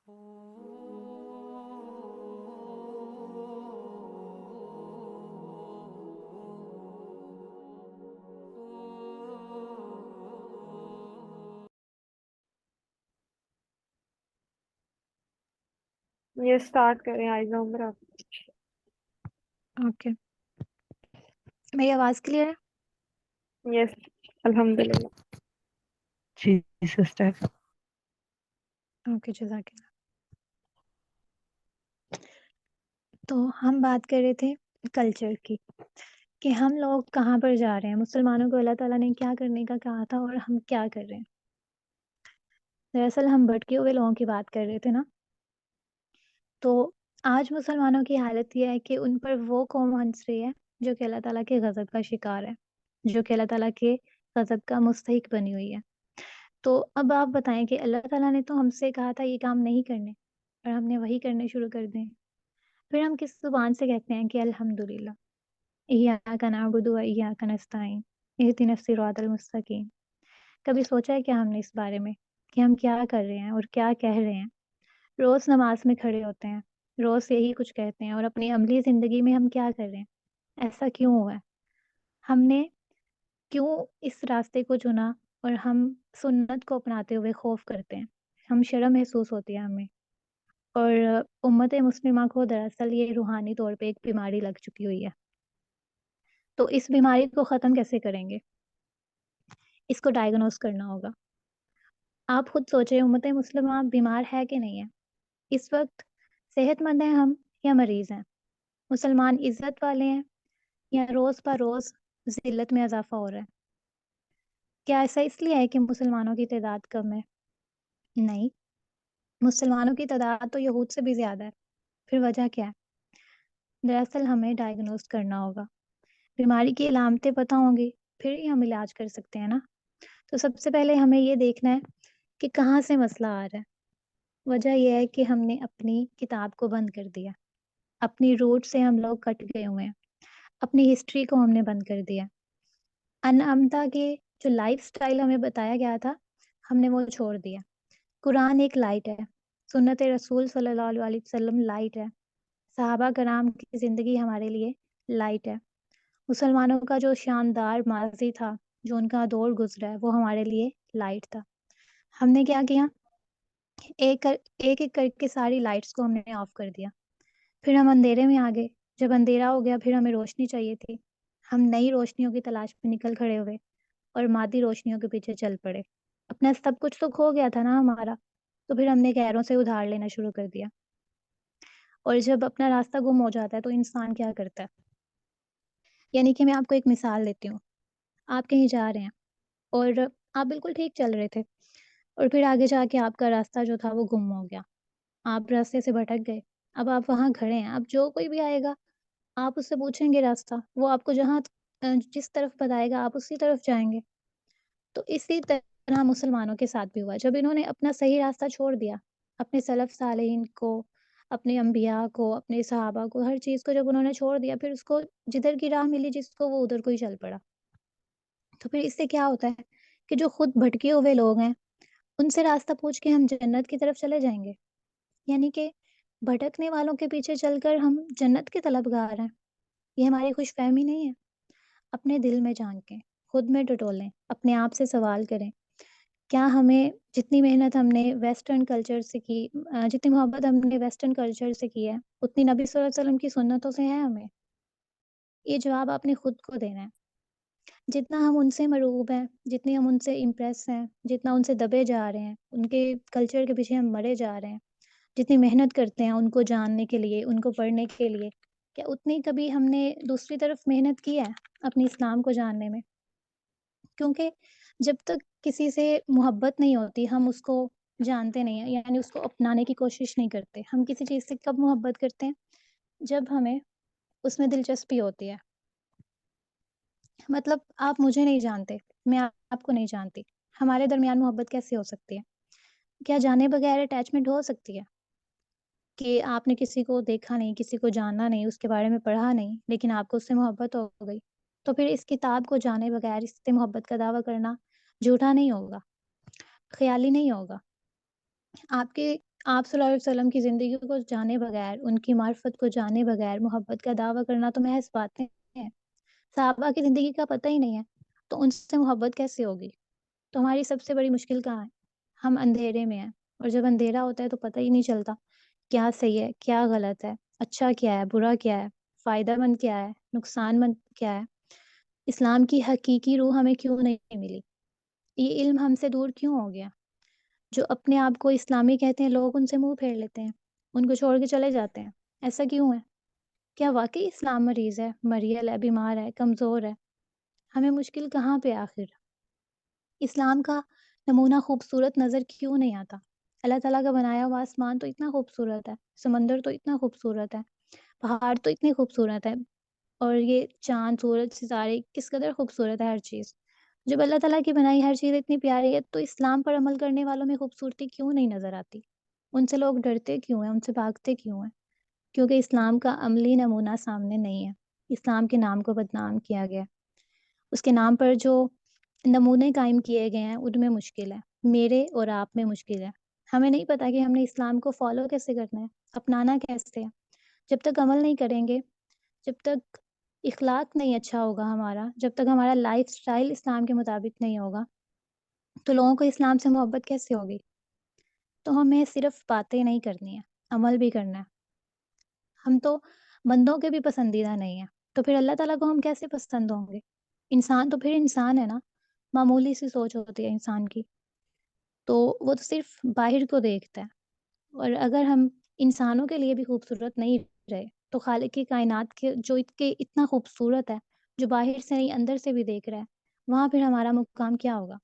یہ اسٹارٹ کریں آئزہ عمر آپ. اوکے، میری آواز کلیئر ہے؟ یس الحمد للہ. جی سسٹر. اوکے، جزاک اللہ. تو ہم بات کر رہے تھے کلچر کی، کہ ہم لوگ کہاں پر جا رہے ہیں، مسلمانوں کو اللہ تعالیٰ نے کیا کرنے کا کہا تھا اور ہم کیا کر رہے ہیں. دراصل ہم بھٹکے ہوئے لوگوں کی بات کر رہے تھے نا. تو آج مسلمانوں کی حالت یہ ہے کہ ان پر وہ قوم ہنس رہی ہے جو کہ اللہ تعالیٰ کے غضب کا شکار ہے، جو کہ اللہ تعالیٰ کے غضب کا مستحق بنی ہوئی ہے. تو اب آپ بتائیں کہ اللہ تعالیٰ نے تو ہم سے کہا تھا یہ کام نہیں کرنے، اور ہم نے وہی کرنے شروع کر دیں. پھر ہم کس زبان سے کہتے ہیں کہ الحمدللہ ایاک نعبد و ایاک نستعین اہدنا الصراط المستقیم. کبھی سوچا ہے کیا ہم نے اس بارے میں کہ ہم کیا کر رہے ہیں اور کیا کہہ رہے ہیں؟ روز نماز میں کھڑے ہوتے ہیں، روز یہی کچھ کہتے ہیں، اور اپنی عملی زندگی میں ہم کیا کر رہے ہیں؟ ایسا کیوں ہوا ہے؟ ہم نے کیوں اس راستے کو چنا اور ہم سنت کو اپناتے ہوئے خوف کرتے ہیں؟ ہم شرم محسوس ہوتی ہے ہمیں. اور امت مسلمہ کو دراصل یہ روحانی طور پہ ایک بیماری لگ چکی ہوئی ہے. تو اس بیماری کو ختم کیسے کریں گے؟ اس کو ڈائگنوز کرنا ہوگا. آپ خود سوچیں، امت مسلمہ بیمار ہے کہ نہیں ہے؟ اس وقت صحت مند ہیں ہم یا مریض ہیں؟ مسلمان عزت والے ہیں یا روز بہ روز ذلت میں اضافہ ہو رہا ہے؟ کیا ایسا اس لیے ہے کہ مسلمانوں کی تعداد کم ہے؟ نہیں، مسلمانوں کی تعداد تو یہود سے بھی زیادہ ہے. پھر وجہ کیا ہے؟ دراصل ہمیں ڈائگنوز کرنا ہوگا. بیماری کی علامتیں پتہ ہوں گی، پھر ہی ہم علاج کر سکتے ہیں نا. تو سب سے پہلے ہمیں یہ دیکھنا ہے کہ کہاں سے مسئلہ آ رہا ہے. وجہ یہ ہے کہ ہم نے اپنی کتاب کو بند کر دیا، اپنی روٹ سے ہم لوگ کٹ گئے ہوئے ہیں، اپنی ہسٹری کو ہم نے بند کر دیا. انعمتا کے جو لائف سٹائل ہمیں بتایا گیا تھا ہم نے وہ چھوڑ دیا. قرآن ایک لائٹ ہے، سنت رسول صلی اللہ علیہ وسلم لائٹ ہے، صحابہ کرام کی زندگی ہمارے لیے لائٹ ہے. مسلمانوں کا جو شاندار ماضی تھا، جو ان کا دور گزرا ہے، وہ ہمارے لیے لائٹ تھا. ہم نے کیا کیا؟ ایک ایک کر کے ساری لائٹس کو ہم نے آف کر دیا. پھر ہم اندھیرے میں آ گئے. جب اندھیرا ہو گیا پھر ہمیں روشنی چاہیے تھی. ہم نئی روشنیوں کی تلاش میں نکل کھڑے ہوئے اور مادی روشنیوں کے پیچھے چل پڑے. اپنا سب کچھ تو کھو گیا تھا نا ہمارا. تو پھر ہم نے غیروں سے ادھار لینا شروع کر دیا. اور جب اپنا راستہ گم ہو جاتا ہے تو انسان کیا کرتا ہے؟ یعنی کہ میں آپ کو ایک مثال دیتی ہوں. آپ کہیں جا رہے ہیں اور آپ بالکل ٹھیک چل رہے تھے، اور پھر آگے جا کے آپ کا راستہ جو تھا وہ گم ہو گیا. آپ راستے سے بھٹک گئے. اب آپ وہاں کھڑے ہیں. اب جو کوئی بھی آئے گا آپ اس سے پوچھیں گے راستہ، وہ آپ کو جس طرف بتائے گا آپ اسی طرف جائیں گے. تو اسی طرح مسلمانوں کے ساتھ بھی ہوا. جب انہوں نے اپنا صحیح راستہ چھوڑ دیا، اپنے سلف صالحین کو، اپنے انبیاء کو، اپنے صحابہ کو، ہر چیز کو جب انہوں نے چھوڑ دیا، پھر اس کو جدھر کی راہ ملی جس کو، وہ ادھر کو ہی چل پڑا. تو پھر اس سے کیا ہوتا ہے کہ جو خود بھٹکے ہوئے لوگ ہیں ان سے راستہ پوچھ کے ہم جنت کی طرف چلے جائیں گے. یعنی کہ بھٹکنے والوں کے پیچھے چل کر ہم جنت کے طلبگار ہیں. یہ ہماری خوش فہمی نہیں ہے. اپنے دل میں جھانکیں، خود میں ٹٹولیں، اپنے آپ سے سوال کریں، کیا ہمیں جتنی محنت ہم نے ویسٹرن کلچر سے کی، جتنی محبت ہم نے ویسٹرن کلچر سے کی ہے، اتنی نبی صلی اللہ علیہ وسلم کی سنتوں سے ہے ہمیں؟ یہ جواب آپ نے خود کو دینا ہے. جتنا ہم ان سے مرعوب ہیں، جتنی ہم ان سے امپریس ہیں، جتنا ان سے دبے جا رہے ہیں، ان کے کلچر کے پیچھے ہم مرے جا رہے ہیں، جتنی محنت کرتے ہیں ان کو جاننے کے لیے، ان کو پڑھنے کے لیے، کیا اتنی کبھی ہم نے دوسری طرف محنت کی ہے اپنی اسلام کو جاننے میں؟ کیونکہ جب تک کسی سے محبت نہیں ہوتی ہم اس کو جانتے نہیں ہیں، یعنی اس کو اپنانے کی کوشش نہیں کرتے. ہم کسی چیز سے کب محبت کرتے ہیں؟ جب ہمیں اس میں دلچسپی ہوتی ہے. مطلب آپ مجھے نہیں جانتے، میں آپ کو نہیں جانتی، ہمارے درمیان محبت کیسے ہو سکتی ہے؟ کیا جانے بغیر اٹیچمنٹ ہو سکتی ہے؟ کہ آپ نے کسی کو دیکھا نہیں، کسی کو جاننا نہیں، اس کے بارے میں پڑھا نہیں، لیکن آپ کو اس سے محبت ہو گئی. تو پھر اس کتاب کو جانے بغیر اس سے محبت کا دعویٰ کرنا جھوٹا نہیں ہوگا، خیالی نہیں ہوگا. آپ صلی اللہ علیہ وسلم کی زندگی کو جانے بغیر، ان کی معرفت کو جانے بغیر محبت کا دعویٰ کرنا تو محض باتیں ہیں۔ صحابہ کی زندگی کا پتہ ہی نہیں ہے تو ان سے محبت کیسے ہوگی؟ تو ہماری سب سے بڑی مشکل کہاں ہے؟ ہم اندھیرے میں ہیں، اور جب اندھیرا ہوتا ہے تو پتہ ہی نہیں چلتا کیا صحیح ہے، کیا غلط ہے، اچھا کیا ہے، برا کیا ہے، فائدہ مند کیا ہے، نقصان مند کیا ہے۔ اسلام کی حقیقی روح ہمیں کیوں نہیں ملی؟ یہ علم ہم سے دور کیوں ہو گیا؟ جو اپنے آپ کو اسلامی کہتے ہیں لوگ ان سے منہ پھیر لیتے ہیں، ان کو چھوڑ کے چلے جاتے ہیں۔ ایسا کیوں ہے؟ کیا واقعی اسلام مریض ہے، مریل ہے، بیمار ہے، کمزور ہے؟ ہمیں مشکل کہاں پہ آخر؟ اسلام کا نمونہ خوبصورت نظر کیوں نہیں آتا؟ اللہ تعالیٰ کا بنایا ہوا آسمان تو اتنا خوبصورت ہے، سمندر تو اتنا خوبصورت ہے، پہاڑ تو اتنی خوبصورت ہے، اور یہ چاند، سورج، ستارے کس قدر خوبصورت ہے ہر چیز۔ جب اللہ تعالیٰ کی بنائی ہر چیز اتنی پیاری ہے تو اسلام پر عمل کرنے والوں میں خوبصورتی کیوں نہیں نظر آتی؟ ان سے لوگ ڈرتے کیوں ہیں؟ ان سے بھاگتے کیوں ہیں؟ کیونکہ اسلام کا عملی نمونہ سامنے نہیں ہے۔ اسلام کے نام کو بدنام کیا گیا، اس کے نام پر جو نمونے قائم کیے گئے ہیں ان میں مشکل ہے، میرے اور آپ میں مشکل ہے۔ ہمیں نہیں پتا کہ ہم نے اسلام کو فالو کیسے کرنا ہے، اپنانا کیسے ہے۔ جب تک عمل نہیں کریں گے، جب تک اخلاق نہیں اچھا ہوگا ہمارا، جب تک ہمارا لائف سٹائل اسلام کے مطابق نہیں ہوگا، تو لوگوں کو اسلام سے محبت کیسے ہوگی؟ تو ہمیں صرف باتیں نہیں کرنی ہے، عمل بھی کرنا ہے۔ ہم تو بندوں کے بھی پسندیدہ نہیں ہیں، تو پھر اللہ تعالیٰ کو ہم کیسے پسند ہوں گے؟ انسان تو پھر انسان ہے نا، معمولی سی سوچ ہوتی ہے انسان کی، تو وہ تو صرف باہر کو دیکھتا ہے۔ اور اگر ہم انسانوں کے لیے بھی خوبصورت نہیں رہے تو خالق کی کائنات کے جو اتنا خوبصورت ہے، جو باہر سے نہیں اندر سے بھی دیکھ رہا ہے، وہاں پھر ہمارا مقام کیا ہوگا؟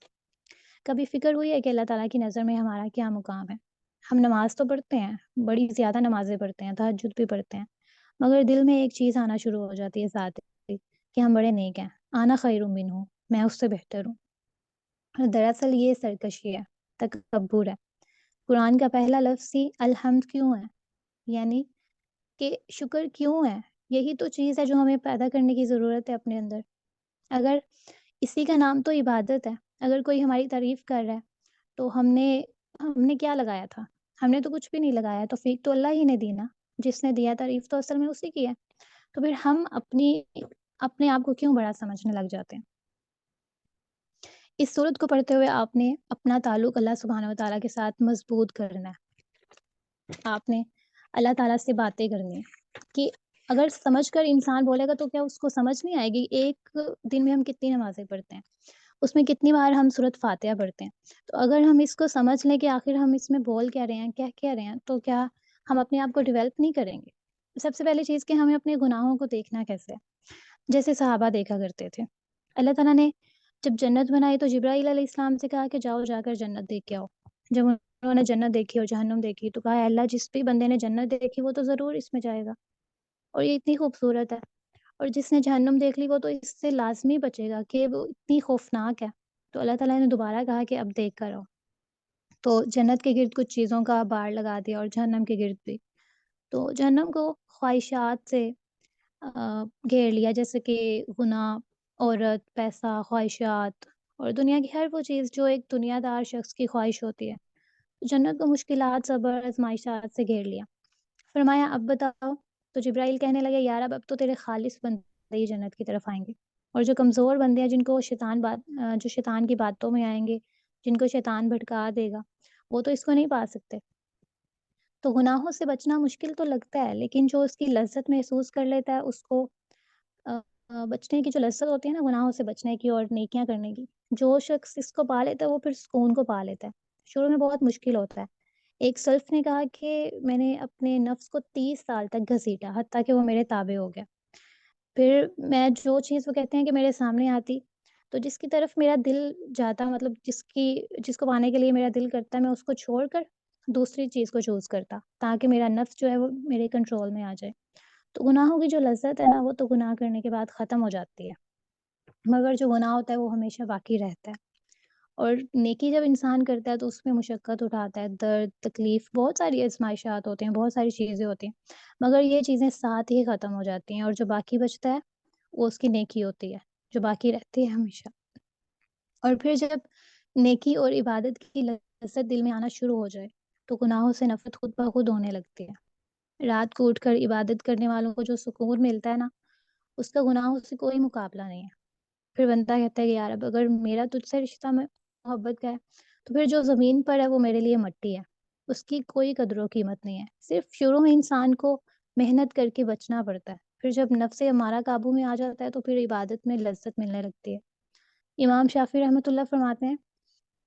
کبھی فکر ہوئی ہے کہ اللہ تعالیٰ کی نظر میں ہمارا کیا مقام ہے؟ ہم نماز تو پڑھتے ہیں، بڑی زیادہ نمازیں پڑھتے ہیں، تہجد بھی پڑھتے ہیں، مگر دل میں ایک چیز آنا شروع ہو جاتی ہے ساتھ ہی کہ ہم بڑے نیک ہیں، آنا خیر من ہوں، میں اس سے بہتر ہوں۔ اور دراصل یہ سرکشی ہے، تکبر ہے۔ قرآن کا پہلا لفظ ہی الحمد کیوں ہے؟ یعنی کہ شکر کیوں ہے؟ یہی تو چیز ہے جو ہمیں پیدا کرنے کی ضرورت ہے اپنے اندر۔ اگر اسی کا نام تو عبادت ہے، اگر کوئی ہماری تعریف کر رہا ہے تو ہم نے کیا لگایا تھا؟ ہم نے تو کچھ بھی نہیں لگایا، توفیق تو اللہ ہی نے دی نا، جس نے دیا تعریف تو اصل میں اسی کی ہے۔ تو پھر ہم اپنے آپ کو کیوں بڑا سمجھنے لگ جاتے ہیں؟ اس صورت کو پڑھتے ہوئے آپ نے اپنا تعلق اللہ سبحانہ و تعالیٰ کے ساتھ مضبوط کرنا ہے۔ آپ نے اللہ تعالیٰ سے باتیں کرنی ہے کہ اگر سمجھ کر انسان بولے گا تو کیا اس کو سمجھ نہیں آئے گی؟ ایک دن میں ہم کتنی نمازیں پڑھتے ہیں، اس میں کتنی بار ہم سورۃ فاتحہ پڑھتے ہیں، تو اگر ہم اس کو سمجھ لیں کہ آخر ہم اس میں بول کیا رہے ہیں، کیا کہہ رہے ہیں، تو کیا ہم اپنے آپ کو ڈیولپ نہیں کریں گے؟ سب سے پہلی چیز کہ ہمیں اپنے گناہوں کو دیکھنا کیسے ہے، جیسے صحابہ دیکھا کرتے تھے۔ اللہ تعالیٰ نے جب جنت بنائی تو جبرائیل علیہ السلام سے کہا کہ جاؤ جا کر جنت دیکھ کے آؤ۔ جب انہوں نے جنت دیکھی اور جہنم دیکھی تو کہا، اے اللہ جس بھی بندے نے جنت دیکھی وہ تو ضرور اس میں جائے گا، اور یہ اتنی خوبصورت ہے، اور جس نے جہنم دیکھ لی وہ تو اس سے لازمی بچے گا کہ وہ اتنی خوفناک ہے۔ تو اللہ تعالیٰ نے دوبارہ کہا کہ اب دیکھ کر آؤ، تو جنت کے گرد کچھ چیزوں کا بار لگا دیا اور جہنم کے گرد بھی۔ تو جہنم کو خواہشات سے گھیر لیا، جیسے کہ گناہ، عورت، پیسہ، خواہشات اور دنیا کی ہر وہ چیز جو ایک دنیا دار شخص کی خواہش ہوتی ہے۔ جنت کو مشکلات، صبر، آزمائشات سے گھیر لیا۔ فرمایا اب بتاؤ، تو جبرائیل کہنے لگے، یار اب تو تیرے خالص بندے ہی جنت کی طرف آئیں گے، اور جو کمزور بندے ہیں، جن کو جو شیطان کی باتوں میں آئیں گے، جن کو شیطان بھٹکا دے گا، وہ تو اس کو نہیں پا سکتے۔ تو گناہوں سے بچنا مشکل تو لگتا ہے، لیکن جو اس کی لذت محسوس کر لیتا ہے، اس کو بچنے کی جو لذت ہوتی ہے نا، گناہوں سے بچنے کی اور نیکیاں کرنے کی، جو شخص اس کو پا لیتا ہے وہ پھر سکون کو پا لیتا ہے۔ شروع میں بہت مشکل ہوتا ہے۔ ایک سلف نے کہا کہ میں نے اپنے نفس کو 30 سال تک گھسیٹا، حتیٰ کہ وہ میرے تابع ہو گیا۔ پھر میں جو چیز وہ کہتے ہیں کہ میرے سامنے آتی، تو جس کی طرف میرا دل جاتا، مطلب جس کو پانے کے لیے میرا دل کرتا ہے، میں اس کو چھوڑ کر دوسری چیز کو چوز کرتا، تاکہ میرا نفس جو ہے وہ میرے کنٹرول میں آ جائے۔ تو گناہوں کی جو لذت ہے نا، وہ تو گناہ کرنے کے بعد ختم ہو جاتی ہے، مگر جو گناہ ہوتا ہے وہ ہمیشہ باقی رہتا ہے۔ اور نیکی جب انسان کرتا ہے تو اس میں مشقت اٹھاتا ہے، درد، تکلیف، بہت ساری آزمائشات ہوتے ہیں، بہت ساری چیزیں ہوتی ہیں، مگر یہ چیزیں ساتھ ہی ختم ہو جاتی ہیں، اور جو باقی بچتا ہے وہ اس کی نیکی ہوتی ہے، جو باقی رہتی ہے ہمیشہ۔ اور پھر جب نیکی اور عبادت کی لذت دل میں آنا شروع ہو جائے تو گناہوں سے نفرت خود بخود ہونے لگتی ہے۔ رات کو اٹھ کر عبادت کرنے والوں کو جو سکون ملتا ہے نا، اس کا گناہوں سے کوئی مقابلہ نہیں ہے۔ پھر بندہ کہتا ہے کہ یار اب اگر میرا تجھ سے رشتہ محبت کا ہے تو پھر جو زمین پر ہے وہ میرے لیے مٹی ہے، اس کی کوئی قدر و قیمت نہیں ہے۔ صرف شروع میں انسان کو محنت کر کے بچنا پڑتا ہے، پھر جب نفس ہمارا قابو میں آ جاتا ہے تو پھر عبادت میں لذت ملنے لگتی ہے۔ امام شافعی رحمۃ اللہ فرماتے ہیں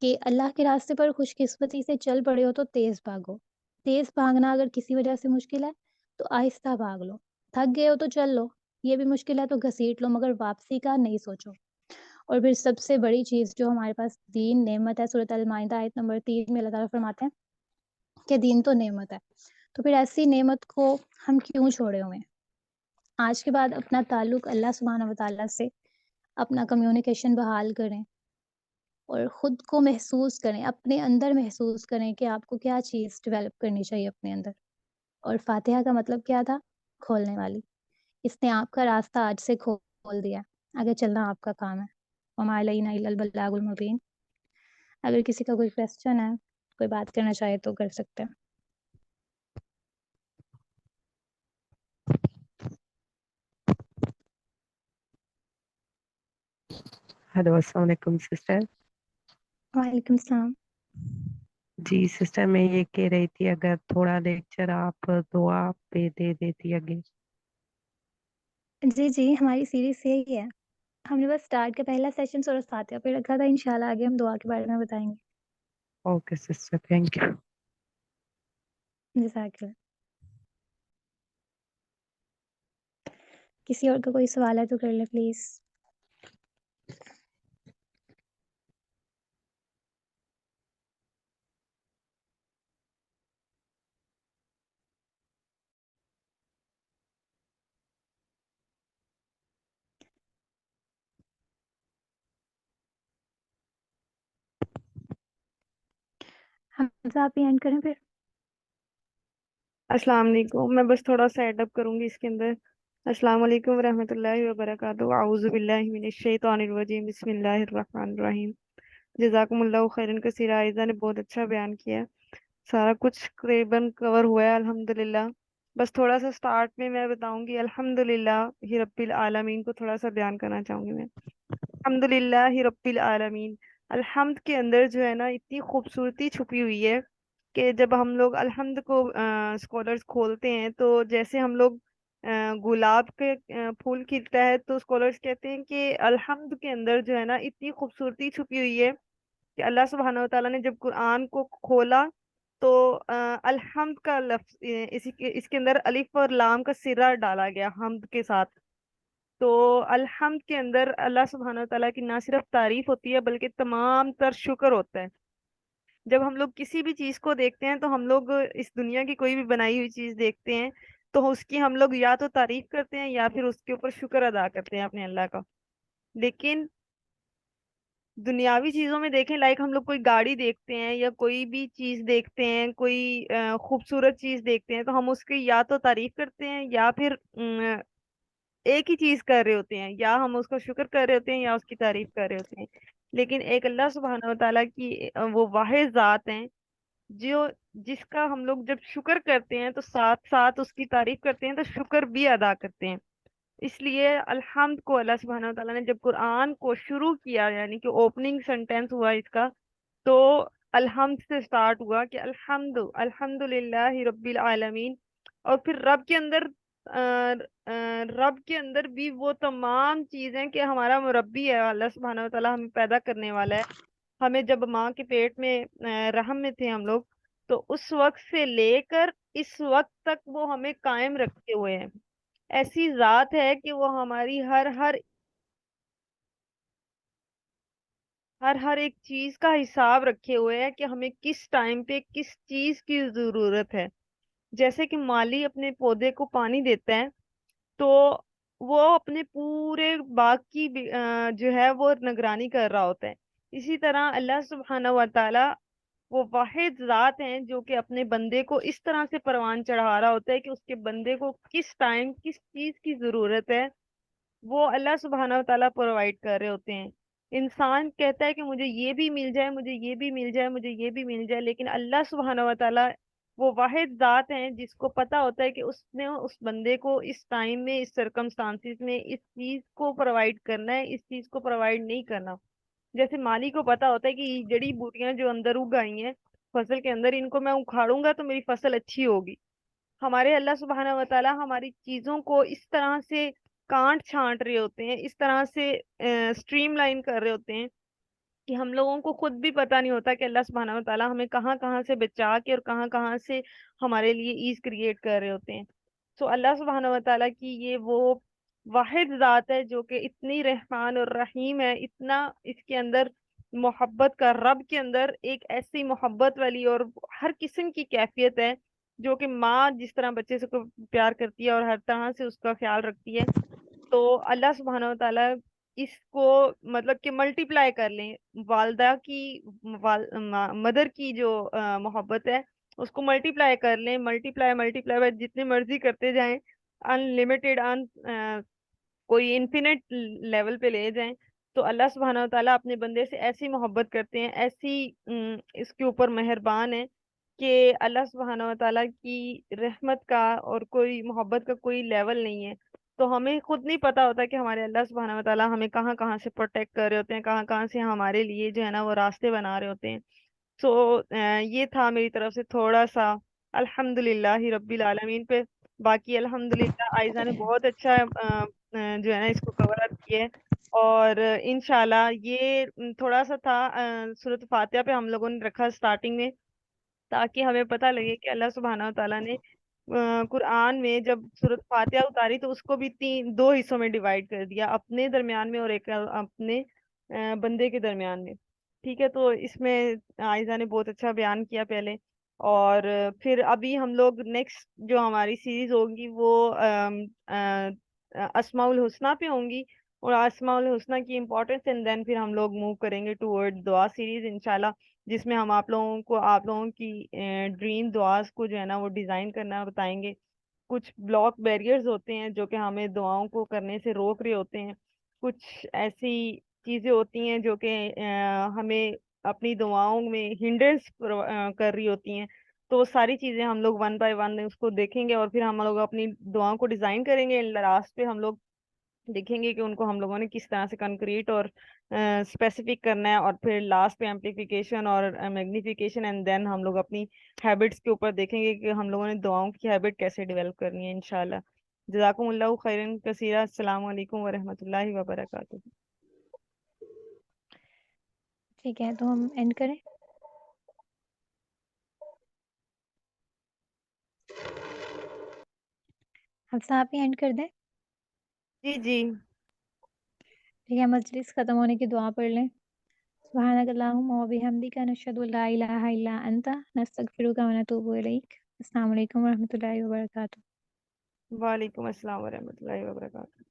کہ اللہ کے راستے پر خوش قسمتی سے چل پڑے ہو تو تیز بھاگو۔ تیز بھاگنا اگر کسی وجہ سے مشکل ہے تو آہستہ بھاگ لو۔ تھک گئے ہو تو چل لو، یہ بھی مشکل ہے تو گھسیٹ لو، مگر واپسی کا نہیں سوچو۔ اور پھر سب سے بڑی چیز جو ہمارے پاس دین نعمت ہے، سورۃ المائدہ آیت نمبر 3 میں اللہ تعالیٰ فرماتے ہیں کہ دین تو نعمت ہے، تو پھر ایسی نعمت کو ہم کیوں چھوڑے ہوئے ہیں؟ آج کے بعد اپنا تعلق اللہ سبحانہ و تعالیٰ سے، اپنا کمیونیکیشن بحال کریں اور خود کو محسوس کریں، اپنے اندر محسوس کریں کہ آپ کو کیا چیز ڈیولپ کرنی چاہیے اپنے اندر۔ اور فاتحہ کا مطلب کیا تھا؟ کھولنے والی۔ اس نے آپ کا راستہ آج سے کھول دیا، آگے چلنا آپ کا کام ہے۔ وما علینا الا البلاغ المبین۔ اگر کسی کا کوئی کویسچن ہے، کوئی بات کرنا چاہے تو کر سکتے ہیں۔ ہیلو السلام علیکم سسٹر. وعلیکم السلام۔ جی سسٹر میں یہ کہہ رہی تھی اگر تھوڑا لیکچر آپ دعا پہ دے دیتی آگے. جی جی، ہماری سیریز یہی ہے، ہم نے بس اسٹارٹ کا پہلا سیشن سورۃ فاتحہ پہ رکھا تھا، انشاءاللہ آگے ہم دعا کے بارے میں بتائیں گے۔ Okay sister, thank you. جزاک اللہ۔ کسی اور کا کوئی سوال ہے تو کر لیں پلیز۔ حمزہ آپ ہی اینڈ کریں پھر۔ السلام علیکم، میں بس تھوڑا سا ایڈ اپ کروں گی اس کے اندر۔ السلام علیکم ورحمۃ اللہ وبرکاتہ، اعوذ باللہ من الشیطان الرجیم، بسم اللہ الرحمن الرحیم۔ جزاکم اللہ خیرن کثیرا، عائزہ نے بہت اچھا بیان کیا، سارا کچھ قریباً کور ہوا ہے الحمدللہ۔ بس تھوڑا سا سٹارٹ میں میں بتاؤں گی الحمدللہ ہی رب العالمین کو تھوڑا سا بیان کرنا چاہوں گی میں۔ الحمدللہ ہی رب العالمین، الحمد کے اندر جو ہے نا اتنی خوبصورتی چھپی ہوئی ہے کہ جب ہم لوگ الحمد کو اسکالرس کھولتے ہیں تو جیسے ہم لوگ گلاب کے پھول کھلتا ہے تو اسکالرس کہتے ہیں کہ الحمد کے اندر جو ہے نا اتنی خوبصورتی چھپی ہوئی ہے کہ اللہ سبحانہ و تعالیٰ نے جب قرآن کو کھولا تو الحمد کا لفظ اس کے اندر الف اور لام کا سرا ڈالا گیا حمد کے ساتھ۔ تو الحمد کے اندر اللہ سبحانہ و تعالیٰ کی نہ صرف تعریف ہوتی ہے بلکہ تمام تر شکر ہوتا ہے۔ جب ہم لوگ کسی بھی چیز کو دیکھتے ہیں تو ہم لوگ اس دنیا کی کوئی بھی بنائی ہوئی چیز دیکھتے ہیں تو اس کی ہم لوگ یا تو تعریف کرتے ہیں یا پھر اس کے اوپر شکر ادا کرتے ہیں اپنے اللہ کا۔ لیکن دنیاوی چیزوں میں دیکھیں، لائک ہم لوگ کوئی گاڑی دیکھتے ہیں یا کوئی بھی چیز دیکھتے ہیں، کوئی خوبصورت چیز دیکھتے ہیں تو ہم اس کی یا تو تعریف کرتے ہیں یا پھر ایک ہی چیز کر رہے ہوتے ہیں، یا ہم اس کا شکر کر رہے ہوتے ہیں یا اس کی تعریف کر رہے ہوتے ہیں۔ لیکن ایک اللہ سبحانہ و تعالیٰ کی وہ واحد ذات ہیں جو جس کا ہم لوگ جب شکر کرتے ہیں تو ساتھ ساتھ اس کی تعریف کرتے ہیں تو شکر بھی ادا کرتے ہیں۔ اس لیے الحمد کو اللہ سبحانہ و تعالیٰ نے جب قرآن کو شروع کیا، یعنی کہ اوپننگ سینٹینس ہوا اس کا، تو الحمد سے سٹارٹ ہوا کہ الحمد للہ رب العالمین۔ اور پھر رب کے اندر بھی وہ تمام چیزیں کہ ہمارا مربی ہے اللہ سبحانہ و تعالیٰ، ہمیں پیدا کرنے والا ہے۔ ہمیں جب ماں کے پیٹ میں رحم میں تھے ہم لوگ، تو اس وقت سے لے کر اس وقت تک وہ ہمیں قائم رکھے ہوئے ہیں۔ ایسی ذات ہے کہ وہ ہماری ہر ایک چیز کا حساب رکھے ہوئے ہے کہ ہمیں کس ٹائم پہ کس چیز کی ضرورت ہے۔ جیسے کہ مالی اپنے پودے کو پانی دیتا ہے تو وہ اپنے پورے باغ کی جو ہے وہ نگرانی کر رہا ہوتا ہے۔ اسی طرح اللہ سبحانہ و تعالی وہ واحد ذات ہیں جو کہ اپنے بندے کو اس طرح سے پروان چڑھا رہا ہوتا ہے کہ اس کے بندے کو کس ٹائم کس چیز کی ضرورت ہے وہ اللہ سبحانہ و تعالیٰ پرووائڈ کر رہے ہوتے ہیں۔ انسان کہتا ہے کہ مجھے یہ بھی مل جائے، مجھے یہ بھی مل جائے، مجھے یہ بھی مل جائے، لیکن اللہ سبحانہ و تعالیٰ وہ واحد ذات ہیں جس کو پتا ہوتا ہے کہ اس نے اس بندے کو اس ٹائم میں، اس سرکمسٹانسز میں اس چیز کو پرووائڈ کرنا ہے، اس چیز کو پرووائڈ نہیں کرنا۔ جیسے مالی کو پتا ہوتا ہے کہ یہ جڑی بوٹیاں جو اندر اگ آئی ہیں فصل کے اندر، ان کو میں اکھاڑوں گا تو میری فصل اچھی ہوگی۔ ہمارے اللہ سبحانہ و تعالیٰ ہماری چیزوں کو اس طرح سے کانٹ چھانٹ رہے ہوتے ہیں، اس طرح سے اسٹریم لائن کر رہے ہوتے ہیں کہ ہم لوگوں کو خود بھی پتہ نہیں ہوتا کہ اللہ سبحانہ و تعالیٰ ہمیں کہاں کہاں سے بچا کے اور کہاں کہاں سے ہمارے لیے ایز کریٹ کر رہے ہوتے ہیں۔ سو اللہ سبحانہ و تعالیٰ کی یہ وہ واحد ذات ہے جو کہ اتنی رحمان اور رحیم ہے، اتنا اس کے اندر محبت کا، رب کے اندر ایک ایسی محبت والی اور ہر قسم کی کیفیت ہے جو کہ ماں جس طرح بچے سے کو پیار کرتی ہے اور ہر طرح سے اس کا خیال رکھتی ہے، تو اللہ سبحانہ و تعالیٰ اس کو مطلب کہ ملٹی پلائی کر لیں، والدہ کی مدر کی جو محبت ہے اس کو ملٹی پلائی کر لیں، ملٹی پلائی جتنے مرضی کرتے جائیں، ان لمیٹیڈ، کوئی انفینٹ لیول پہ لے جائیں، تو اللہ سبحانہ و تعالیٰ اپنے بندے سے ایسی محبت کرتے ہیں، ایسی اس کے اوپر مہربان ہے کہ اللہ سبحانہ و تعالیٰ کی رحمت کا اور کوئی محبت کا کوئی لیول نہیں ہے۔ تو ہمیں خود نہیں پتا ہوتا کہ ہمارے اللہ سبحانہ و تعالیٰ ہمیں کہاں کہاں سے پروٹیکٹ کر رہے ہوتے ہیں، کہاں کہاں سے ہمارے لیے جو ہے نا وہ راستے بنا رہے ہوتے ہیں۔ سو یہ تھا میری طرف سے تھوڑا سا الحمد للہ رب العالمین پہ۔ باقی الحمد للہ آئزہ نے بہت اچھا جو ہے نا اس کو کور اپ کیا ہے، اور انشاءاللہ یہ تھوڑا سا تھا سورۃ فاتحہ پہ ہم لوگوں نے رکھا سٹارٹنگ میں، تاکہ ہمیں پتہ لگے کہ اللہ سبحانہ و تعالیٰ نے قرآن میں جب سورۃ فاتحہ اتاری تو اس کو بھی دو حصوں میں ڈیوائڈ کر دیا، اپنے درمیان میں اور ایک اپنے بندے کے درمیان میں۔ ٹھیک ہے، تو اس میں عائزہ نے بہت اچھا بیان کیا پہلے، اور پھر ابھی ہم لوگ نیکسٹ جو ہماری سیریز ہوگی وہ اسماء الحسنہ پہ ہوں گی، اور اسماء الحسنہ کی امپورٹنس، اینڈ دین پھر ہم لوگ موو کریں گے ٹورڈ دعا سیریز انشاءاللہ، جس میں ہم آپ لوگوں کی ڈریم دعاز کو جو ہے نا وہ ڈیزائن کرنا بتائیں گے۔ کچھ بلاک بیریئرز ہوتے ہیں جو کہ ہمیں دعاؤں کو کرنے سے روک رہے ہوتے ہیں، کچھ ایسی چیزیں ہوتی ہیں جو کہ ہمیں اپنی دعاؤں میں ہنڈرنس کر رہی ہوتی ہیں، تو وہ ساری چیزیں ہم لوگ ون بائی ون اس کو دیکھیں گے، اور پھر ہم لوگ اپنی دعاؤں کو ڈیزائن کریں گے، لاسٹ پہ ہم لوگ دیکھیں گے کہ ان کو ہم لوگوں نے کس طرح سے کنکریٹ اور اسپیسیفک کرنا ہے، اور پھر لاسٹ پہ ایمپلیفیکیشن اور میگنیفیکیشن، اینڈ دین ہم لوگ اپنی ہیبٹس کے اوپر دیکھیں گے کہ ہم لوگوں نے دعاؤں کی ہیبٹ کیسے ڈیولپ کرنی ہے انشاءاللہ۔ جزاکم اللہ خیرن کثیرہ، السلام علیکم ورحمۃ اللہ وبرکاتہ۔ ٹھیک ہے، تو ہم اینڈ کریں؟ حفصہ آپ ہی اینڈ کر دیں؟ جی جی، ٹھیک ہے، مجلس ختم ہونے کی دعا پڑھ لیں۔ سبحانک اللہم و بحمدک، نشہد ان لا الہ الا انت، نستغفرک و نتوب الیک۔ السلام علیکم و رحمۃ اللہ وبرکاتہ۔ وعلیکم السلام ورحمۃ اللہ وبرکاتہ۔